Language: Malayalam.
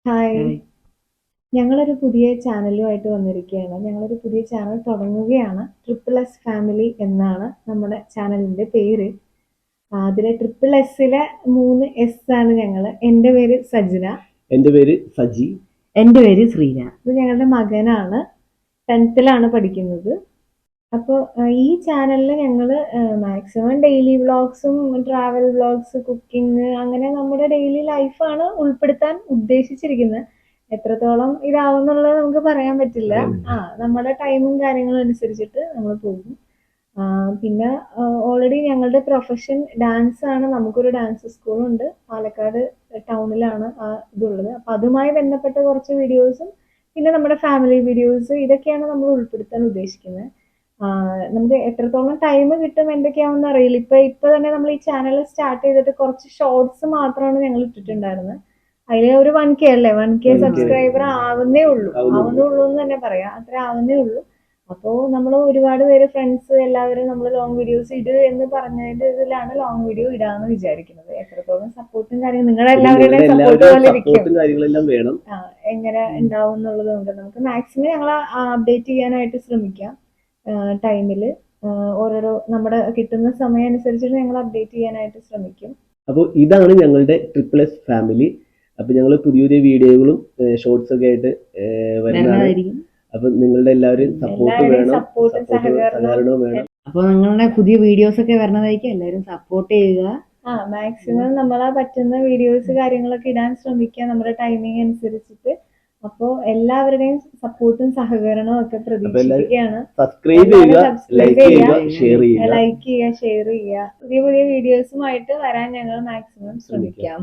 ഹായ്. ഹായ്. ഞങ്ങളൊരു പുതിയ ചാനലുമായിട്ട് വന്നിരിക്കുകയാണ്. ഞങ്ങളൊരു പുതിയ ചാനൽ തുടങ്ങുകയാണ്. ട്രിപ്പിൾ എസ് ഫാമിലി എന്നാണ് നമ്മുടെ ചാനലിന്റെ പേര്. അതിലെ ട്രിപ്പിൾ എസ്സിലെ 3 എസ് ആണ് ഞങ്ങള്. എൻ്റെ പേര് സജ്ന. എന്റെ പേര് സജി. എൻ്റെ പേര് ശ്രീന. ഇത് ഞങ്ങളുടെ മകനാണ്. 10th പഠിക്കുന്നത്. അപ്പോൾ ഈ ചാനലിൽ ഞങ്ങൾ മാക്സിമം ഡെയിലി വ്ളോഗ്സും ട്രാവൽ വ്ളോഗ്സ്, കുക്കിംഗ്, അങ്ങനെ നമ്മുടെ ഡെയിലി ലൈഫാണ് ഉൾപ്പെടുത്താൻ ഉദ്ദേശിച്ചിരിക്കുന്നത്. എത്രത്തോളം ഇതാവുന്നുള്ളത് നമുക്ക് പറയാൻ പറ്റില്ല. നമ്മുടെ ടൈമും കാര്യങ്ങളും അനുസരിച്ചിട്ട് നമ്മൾ പോകും. പിന്നെ ഓൾറെഡി ഞങ്ങളുടെ പ്രൊഫഷൻ ഡാൻസ് ആണ്. നമുക്കൊരു ഡാൻസ് സ്കൂളുണ്ട്. പാലക്കാട് ടൗണിലാണ് ഇതുള്ളത്. അപ്പം അതുമായി ബന്ധപ്പെട്ട കുറച്ച് വീഡിയോസും പിന്നെ നമ്മുടെ ഫാമിലി വീഡിയോസ്, ഇതൊക്കെയാണ് നമ്മൾ ഉൾപ്പെടുത്താൻ ഉദ്ദേശിക്കുന്നത്. നമുക്ക് എത്രത്തോളം ടൈം കിട്ടും എന്തൊക്കെയാണെന്ന് അറിയില്ല. ഇപ്പൊ തന്നെ നമ്മൾ ഈ ചാനൽ സ്റ്റാർട്ട് ചെയ്തിട്ട് കുറച്ച് ഷോർട്സ് മാത്രമാണ് ഞങ്ങൾ ഇട്ടിട്ടുണ്ടായിരുന്നത്. അതിൽ ഒരു 1K അല്ലേ, 1K സബ്സ്ക്രൈബർ ആവുന്നേ ഉള്ളൂ എന്ന് തന്നെ പറയാം. അത്ര ആവുന്നേ ഉള്ളൂ. അപ്പോൾ നമ്മൾ ഒരുപാട് പേര് ഫ്രണ്ട്സ് എല്ലാവരും നമ്മൾ ലോങ് വീഡിയോസ് ഇട് എന്ന് പറഞ്ഞതിന്റെ ഇതിലാണ് ലോങ് വീഡിയോ ഇടാന്ന് വിചാരിക്കുന്നത്. എത്രത്തോളം സപ്പോർട്ടും കാര്യങ്ങളും നിങ്ങളുടെ എല്ലാവരുടെയും സപ്പോർട്ട് പോലെ ഇരിക്കും. എങ്ങനെ ഉണ്ടാവും എന്നുള്ളത് നമുക്ക് മാക്സിമം ഞങ്ങൾ അപ്ഡേറ്റ് ചെയ്യാനായിട്ട് ശ്രമിക്കാം. ടൈമില് ഓരോരോ നമ്മുടെ കിട്ടുന്ന സമയം അനുസരിച്ചിട്ട് ഞങ്ങൾ അപ്ഡേറ്റ് ചെയ്യാനായിട്ട് ശ്രമിക്കും. അപ്പോൾ ഇതാണ് ഞങ്ങളുടെ ട്രിപ്പിൾ എസ് ഫാമിലി. അപ്പൊ ഞങ്ങൾ പുതിയ പുതിയ വീഡിയോകളും ഷോർട്സ് ഒക്കെ ആയിട്ട് വരുന്നതായിരിക്കും. അപ്പൊ നിങ്ങളുടെ എല്ലാവരും സപ്പോർട്ട് വേണം, സഹകരണവും വേണം. അപ്പൊ നിങ്ങളുടെ പുതിയ വീഡിയോസ് ഒക്കെ വരണതായിരിക്കും. എല്ലാവരും സപ്പോർട്ട് ചെയ്യുക. മാക്സിമം നമ്മളാ പറ്റുന്ന വീഡിയോസ് കാര്യങ്ങളൊക്കെ ഇടാൻ ശ്രമിക്കുക നമ്മുടെ ടൈമിംഗ് അനുസരിച്ചിട്ട്. അപ്പോൾ എല്ലാവരുടെയും സപ്പോർട്ടും സഹകരണവും ഒക്കെ പ്രതീക്ഷിക്കുകയാണ്. സബ്സ്ക്രൈബ് ചെയ്യുക, ലൈക്ക് ചെയ്യുക, ഷെയർ ചെയ്യുക. പുതിയ പുതിയ വീഡിയോസുമായിട്ട് വരാൻ ഞങ്ങൾ മാക്സിമം ശ്രമിക്കാം.